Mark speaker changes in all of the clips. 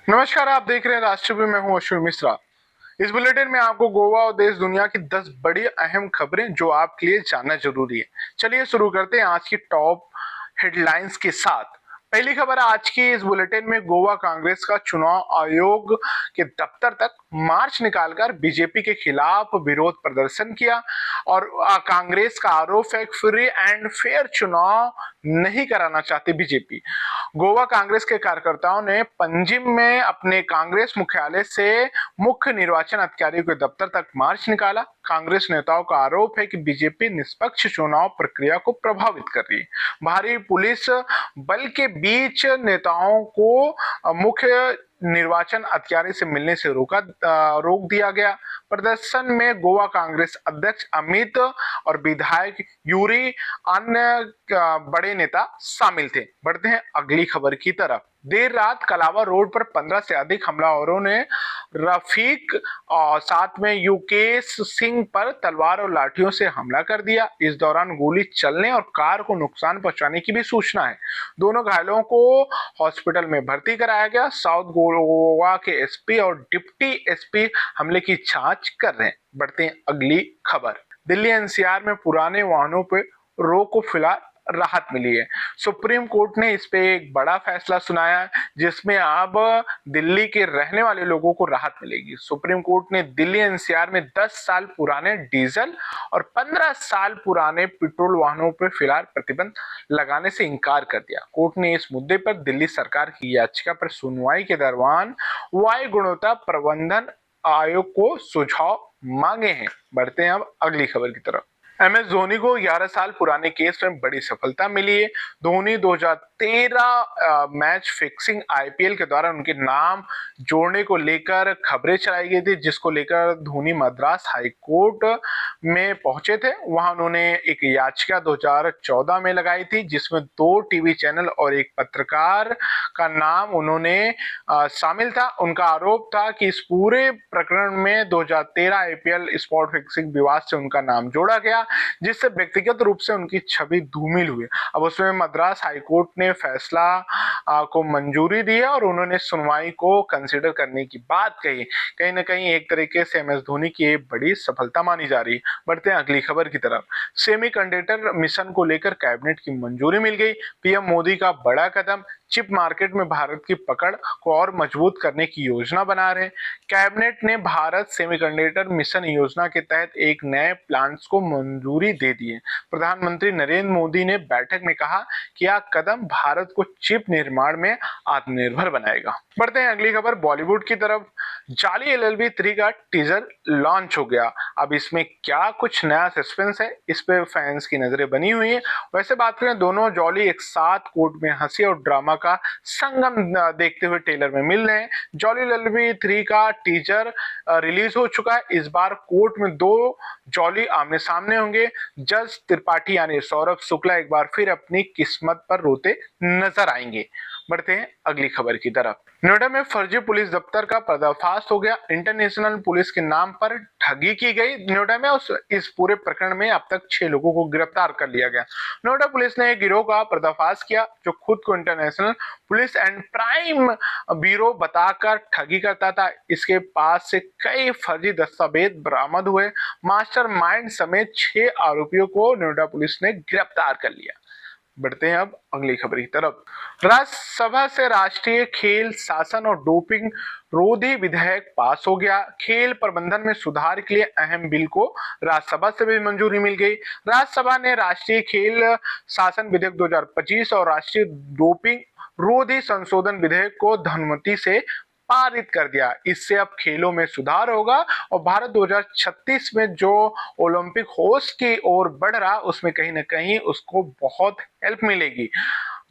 Speaker 1: नमस्कार, आप देख रहे हैं राष्ट्रपति। मैं हूं अश्विन मिश्रा। इस बुलेटिन में आपको गोवा और देश दुनिया की 10 बड़ी अहम खबरें जो आपके लिए जानना जरूरी है। चलिए शुरू करते हैं आज की टॉप हेडलाइंस के साथ। पहली खबर आज की इस बुलेटिन में, गोवा कांग्रेस का चुनाव आयोग के दफ्तर तक मार्च निकालकर बीजेपी के खिलाफ विरोध प्रदर्शन किया और कांग्रेस का आरोप है फ्री एंड फेयर चुनाव नहीं कराना चाहती बीजेपी। गोवा कांग्रेस के कार्यकर्ताओं ने पंजिम में अपने कांग्रेस मुख्यालय से मुख्य निर्वाचन अधिकारी के दफ्तर तक मार्च निकाला। कांग्रेस नेताओं का आरोप है कि बीजेपी निष्पक्ष चुनाव प्रक्रिया को प्रभावित कर रही है। भारी पुलिस बल के बीच नेताओं को मुख्य निर्वाचन अधिकारी से मिलने से रोक दिया गया। प्रदर्शन में गोवा कांग्रेस अध्यक्ष अमित और विधायक यूरी, अन्य बड़े नेता शामिल थे। बढ़ते हैं अगली खबर की तरफ। देर रात कलावा रोड पर 15 से अधिक हमलावरों ने रफीक और साथ में युकेश सिंह पर तलवार और लाठियों से हमला कर दिया। इस दौरान गोली चलने और कार को नुकसान पहुंचाने की भी सूचना है। दोनों घायलों को हॉस्पिटल में भर्ती कराया गया। साउथ गोवा के एसपी और डिप्टी एसपी हमले की जांच कर रहे हैं। बढ़ते हैं अगली खबर। दिल्ली एनसीआर में पुराने वाहनों पर रोक को फिलहाल राहत मिली है। सुप्रीम कोर्ट ने इस पे एक बड़ा फैसला सुनाया है, जिसमें अब दिल्ली के रहने वाले लोगों को राहत मिलेगी। सुप्रीम कोर्ट ने दिल्ली एनसीआर में 10 साल पुराने डीजल और 15 साल पुराने पेट्रोल वाहनों पर फिलहाल प्रतिबंध लगाने से इनकार कर दिया। कोर्ट ने इस मुद्दे पर दिल्ली सरकार की याचिका पर सुनवाई के दौरान वायु गुणवत्ता प्रबंधन आयोग को सुझाव मांगे हैं। बढ़ते हैं अब अगली खबर की तरफ। एम एस धोनी को 11 साल पुराने केस में बड़ी सफलता मिली है। धोनी 2013 मैच फिक्सिंग आईपीएल के दौरान उनके नाम जोड़ने को लेकर खबरें चलाई गई थी, जिसको लेकर धोनी मद्रास हाई कोर्ट में पहुंचे थे। वहां उन्होंने एक याचिका 2014 में लगाई थी, जिसमें 2 टीवी चैनल और एक पत्रकार का नाम उन्होंने शामिल था। उनका आरोप था कि इस पूरे प्रकरण में 2013 आईपीएल स्पॉट फिक्सिंग विवाद से उनका नाम जोड़ा गया, जिससे व्यक्तिगत रूप से उनकी छवि धूमिल हुई। अब उसमें मद्रास हाईकोर्ट ने फैसला को मंजूरी दी है और उन्होंने सुनवाई को कंसीडर करने की बात कही। कहीं ना कहीं एक तरीके से एम एस धोनी की ये बड़ी सफलता मानी जा रही है। बढ़ते हैं अगली खबर की तरफ। सेमीकंडक्टर मिशन को लेकर कैबिनेट की मंजूरी मिल गई। पीएम मोदी का बड़ा कदम, चिप मार्केट में भारत की पकड़ को और मजबूत करने की योजना बना रहे हैं। कैबिनेट ने भारत सेमीकंडक्टर मिशन योजना के तहत एक नए प्लांट्स को मंजूरी दे दी है। प्रधानमंत्री नरेंद्र मोदी ने बैठक में कहा कि यह कदम भारत को चिप निर्माण में आत्मनिर्भर बनाएगा। बढ़ते हैं अगली खबर बॉलीवुड की तरफ। जाली एलएलबी 3 का टीजर लॉन्च हो गया। अब इसमें क्या कुछ नया सस्पेंस है, इस पे फैंस की नजरें बनी हुई है। वैसे बात करें, दोनों जॉली एक साथ कोर्ट में हंसी और ड्रामा का संगम देखते हुए ट्रेलर में मिल रहे हैं। जॉली एलएलबी 3 का टीजर रिलीज हो चुका है। इस बार कोर्ट में 2 जॉली आमने सामने होंगे। जज त्रिपाठी यानी सौरभ शुक्ला एक बार फिर अपनी किस्मत पर रोते नजर आएंगे। बढ़ते हैं अगली खबर की तरफ। नोएडा में फर्जी पुलिस दफ्तर का पर्दाफाश हो गया। इंटरनेशनल पुलिस के नाम पर ठगी की गई नोएडा में। इस पूरे प्रकरण में अब तक 6 लोगों को गिरफ्तार कर लिया गया। नोएडा पुलिस ने एक गिरोह का पर्दाफाश किया, जो खुद को international police and prime bureau बताकर ठगी करता था। इसके पास से कई फर्जी दस्तावेज बरामद हुए। मास्टरमाइंड समेत 6 आरोपियों को नोएडा पुलिस ने गिरफ्तार कर लिया। बढ़ते हैं अब अगली खबर की तरफ। राज्यसभा से राष्ट्रीय खेल शासन और डोपिंग रोधी विधेयक पास हो गया। खेल प्रबंधन में सुधार के लिए अहम बिल को राज्यसभा से भी मंजूरी मिल गई। राज्यसभा ने राष्ट्रीय खेल शासन विधेयक 2025 और राष्ट्रीय डोपिंग रोधी संशोधन विधेयक को ध्वनिमति से पारित कर दिया। इससे अब खेलों में सुधार होगा और भारत 2036 में जो ओलंपिक होस्ट की ओर बढ़ रहा, उसमें कहीं ना कहीं उसको बहुत हेल्प मिलेगी।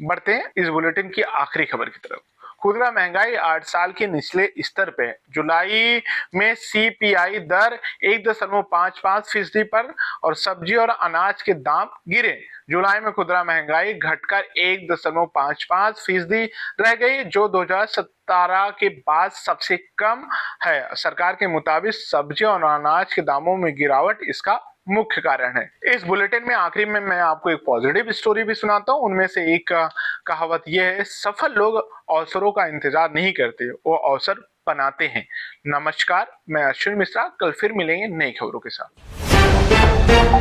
Speaker 1: बढ़ते हैं इस बुलेटिन की आखिरी खबर की तरफ। खुदरा महंगाई 8 साल के निचले स्तर पे। जुलाई में सीपीआई दर 1.55% पर और सब्जी और अनाज के दाम गिरे। जुलाई में खुदरा महंगाई घटकर 1.55% रह गई, जो 2017 के बाद सबसे कम है। सरकार के मुताबिक सब्जी और अनाज के दामों में गिरावट इसका मुख्य कारण है। इस बुलेटिन में आखिरी में मैं आपको एक पॉजिटिव स्टोरी भी सुनाता हूँ। उनमें से एक कहावत यह है, सफल लोग अवसरों का इंतजार नहीं करते, वो अवसर बनाते हैं। नमस्कार, मैं अश्विन मिश्रा। कल फिर मिलेंगे नई खबरों के साथ।